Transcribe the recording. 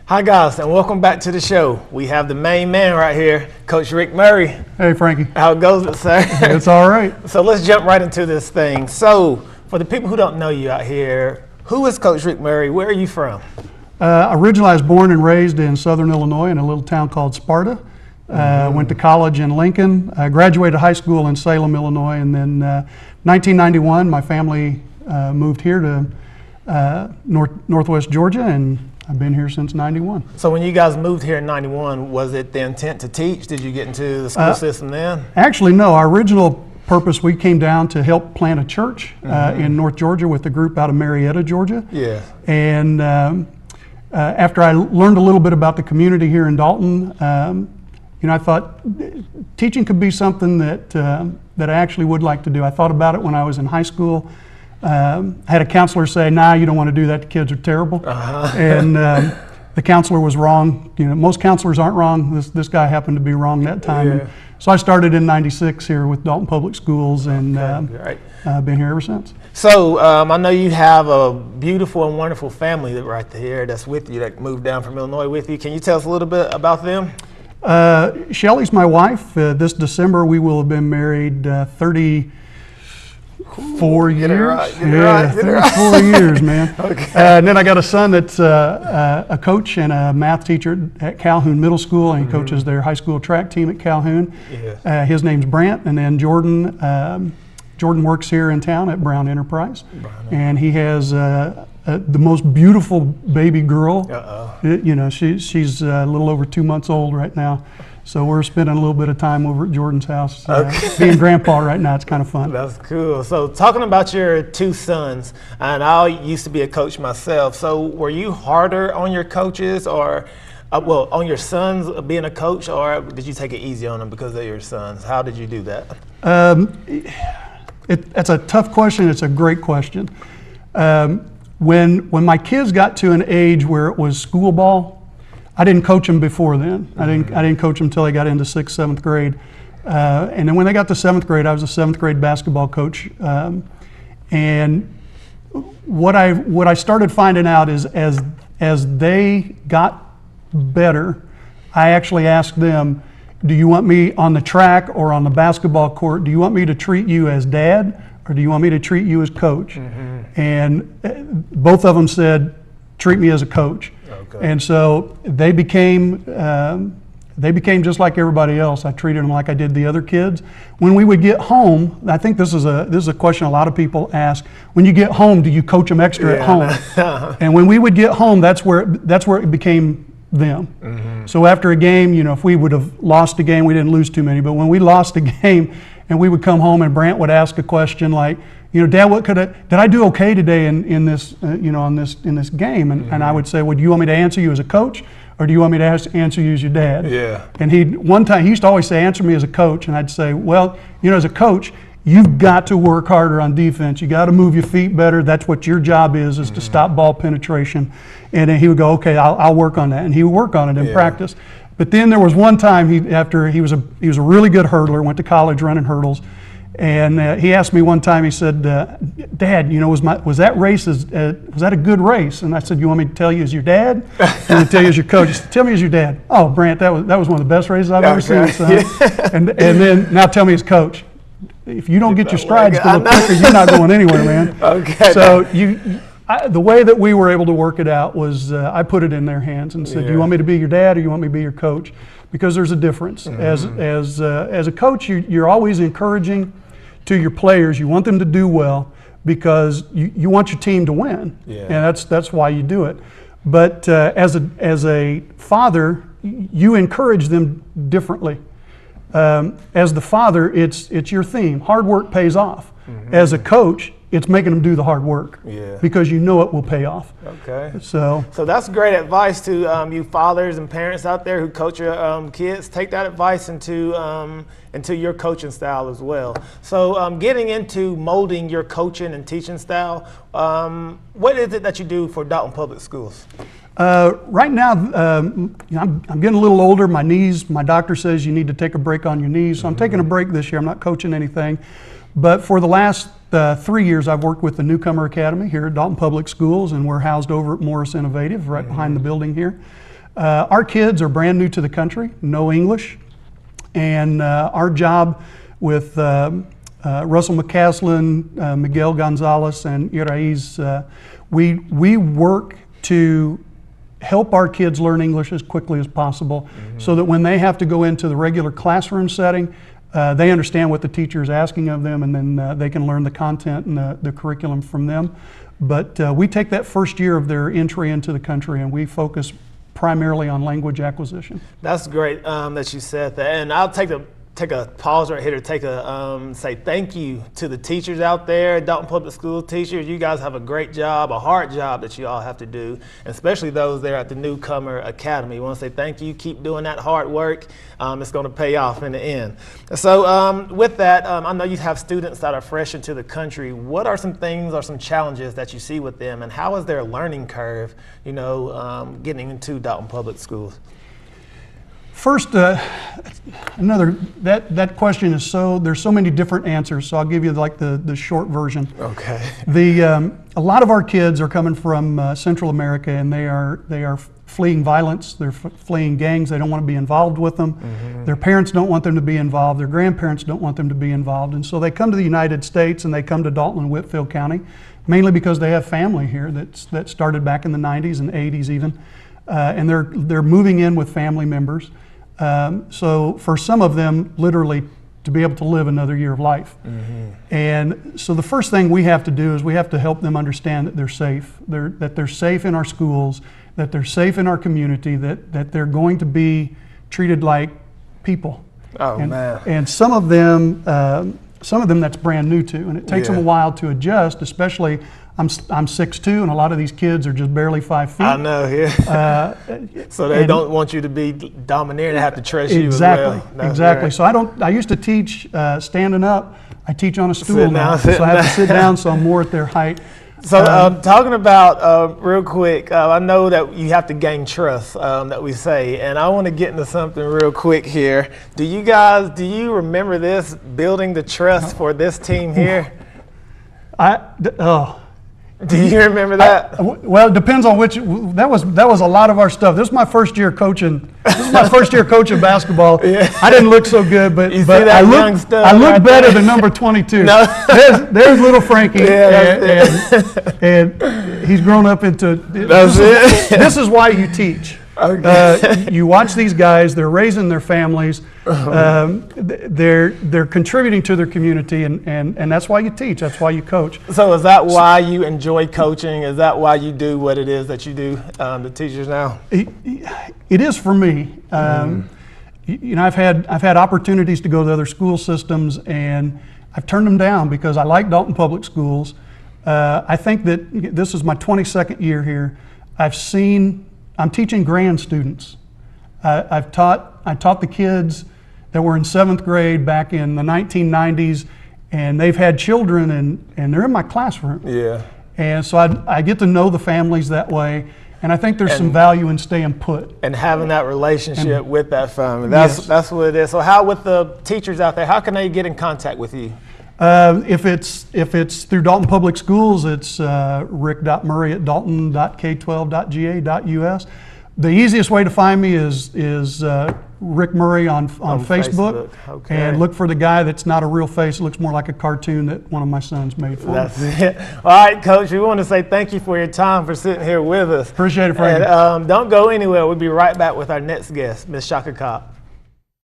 Hi guys, and welcome back to the show. We have the main man right here, Coach Ric Murry. Hey Frankie. How it goes, sir? It's all right. So let's jump right into this thing. So for the people who don't know you out here, who is Coach Ric Murry? Where are you from? Originally I was born and raised in Southern Illinois in a little town called Sparta. Went to college in Lincoln, graduated high school in Salem, Illinois, and then 1991 my family moved here to Northwest Georgia, and I've been here since 91. So when you guys moved here in 91, was it the intent to teach? Did you get into the school system then? Actually, no. Our original purpose, we came down to help plant a church in North Georgia with a group out of Marietta, Georgia. Yeah. And after I learned a little bit about the community here in Dalton, I thought teaching could be something that I actually would like to do. I thought about it when I was in high school. I had a counselor say, "Nah, you don't want to do that. The kids are terrible." And the counselor was wrong. Most counselors aren't wrong. This guy happened to be wrong that time. Yeah. So I started in '96 here with Dalton Public Schools, and I've been here ever since. So I know you have a beautiful and wonderful family right there that's with you, that moved down from Illinois with you. Can you tell us a little bit about them? Shelly's my wife. This December we will have been married 34 years. Get it right. 34 years, man. Okay. And then I got a son that's a coach and a math teacher at Calhoun Middle School, and he coaches their high school track team at Calhoun. Yeah. His name's Brant, and then Jordan works here in town at Brown Enterprise, and he has the most beautiful baby girl. She's a little over 2 months old right now. So we're spending a little bit of time over at Jordan's house. Being grandpa right now, it's kind of fun. That's cool. So talking about your two sons, and I used to be a coach myself. So were you harder on your coaches, or on your sons being a coach, or did you take it easy on them because they're your sons? How did you do that? That's a tough question. It's a great question. When my kids got to an age where it was school ball, I didn't coach them before then. I didn't coach them until they got into 6th, 7th grade. And then when they got to 7th grade, I was a 7th grade basketball coach. And what I started finding out is as they got better, I actually asked them, "Do you want me on the track or on the basketball court? Do you want me to treat you as dad, or do you want me to treat you as coach?" And both of them said, "Treat me as a coach." Okay. And so they became just like everybody else. I treated them like I did the other kids. When we would get home, I think this is a question a lot of people ask. When you get home, do you coach them extra at home? And when we would get home, that's where it became them. So after a game, if we would have lost a game, we didn't lose too many, but when we lost a game and we would come home and Brant would ask a question like, "Dad, did I do okay today in this game?" And I would say, "Well, do you want me to answer you as a coach, or do you want me to answer you as your dad?" Yeah. And he used to always say, "Answer me as a coach," and I'd say, "Well, as a coach, you've got to work harder on defense. You got to move your feet better. That's what your job is to stop ball penetration." And then he would go, "Okay, I'll work on that," and he would work on it in practice. But then there was one time after he was a really good hurdler, went to college running hurdles. And he asked me one time, he said, "Dad, was that race, was that a good race?" And I said, "You want me to tell you as your dad? Or to tell you as your coach?" He said, "Tell me as your dad." "Oh, Brant, that was one of the best races I've ever seen, son." And then now tell me as coach. If you don't get your strides to look quicker, you're not going anywhere, man. Okay. So the way that we were able to work it out was I put it in their hands and said, "Do you want me to be your dad, or you want me to be your coach?" Because there's a difference. As a coach, you're always encouraging to your players. You want them to do well because you want your team to win, and that's why you do it. But as a father, you encourage them differently. As the father, it's your theme. Hard work pays off. As a coach, it's making them do the hard work because you know it will pay off. Okay. So that's great advice to you fathers and parents out there who coach your kids. Take that advice into your coaching style as well. So getting into molding your coaching and teaching style, what is it that you do for Dalton Public Schools? Right now, I'm getting a little older. My knees, my doctor says you need to take a break on your knees. So I'm taking a break this year. I'm not coaching anything. But for the last 3 years, I've worked with the Newcomer Academy here at Dalton Public Schools, and we're housed over at Morris Innovative, right behind the building here. Our kids are brand new to the country, know English, and our job with Russell McCaslin, Miguel Gonzalez, and Iraiz, we work to help our kids learn English as quickly as possible, so that when they have to go into the regular classroom setting, they understand what the teacher is asking of them, and then they can learn the content and the curriculum from them. But we take that first year of their entry into the country and we focus primarily on language acquisition. That's great that you said that, and I'll take a pause right here to say thank you to the teachers out there, Dalton Public School teachers. You guys have a great job, a hard job that you all have to do, especially those there at the Newcomer Academy. We want to say thank you. Keep doing that hard work. It's going to pay off in the end. So with that, I know you have students that are fresh into the country. What are some things or some challenges that you see with them, and how is their learning curve, getting into Dalton Public Schools? First, that question is there's so many different answers, so I'll give you like the short version. Okay. A lot of our kids are coming from Central America, and they are fleeing violence. They're fleeing gangs. They don't want to be involved with them. Their parents don't want them to be involved. Their grandparents don't want them to be involved, and so they come to the United States and they come to Dalton and Whitfield County, mainly because they have family here that started back in the 90s and 80s even, and they're moving in with family members. So for some of them, literally, to be able to live another year of life. And so the first thing we have to do is we have to help them understand that they're safe, that they're safe in our schools, that they're safe in our community, that they're going to be treated like people. Man. And some of them that's brand new to, and it takes them a while to adjust, especially I'm 6'2", and a lot of these kids are just barely 5 feet. I know, yeah. So they don't want you to be domineering; they have to trust you as well. Exactly. Right. So I used to teach standing up. I teach on a stool now, so I have to sit down, so I'm more at their height. So talking about real quick, I know that you have to gain trust, that we say, and I want to get into something real quick here. Do you remember this, building the trust for this team here? Do you remember that? Well, it depends on which. That was a lot of our stuff. This is my first year coaching. This is my first year coaching basketball. Yeah. I didn't look so good, but I look better than number 22. No. There's little Frankie, Yeah, and he's grown up into. This is why you teach. Okay. You watch these guys; they're raising their families. They're contributing to their community, and that's why you teach. That's why you coach. So is that why you enjoy coaching? Is that why you do what it is that you do, the teachers now? It is for me. I've had opportunities to go to other school systems, and I've turned them down because I like Dalton Public Schools. I think that this is my 22nd year here. I'm teaching grand students. I taught the kids that were in 7th grade back in the 1990s, and they've had children, and they're in my classroom. Yeah. And so I get to know the families that way, and I think there's some value in staying put. And having that relationship with that family. That's what it is. So how, with the teachers out there, how can they get in contact with you? If it's through Dalton Public Schools, it's ric.murry at dalton.k12.ga.us. The easiest way to find me is Ric Murry on Facebook. Okay. And look for the guy that's not a real face. It looks more like a cartoon that one of my sons made for me. That's it. All right, Coach, we want to say thank you for your time, for sitting here with us. Appreciate it, Frank. And don't go anywhere. We'll be right back with our next guest, Ms. Shaka Kopp.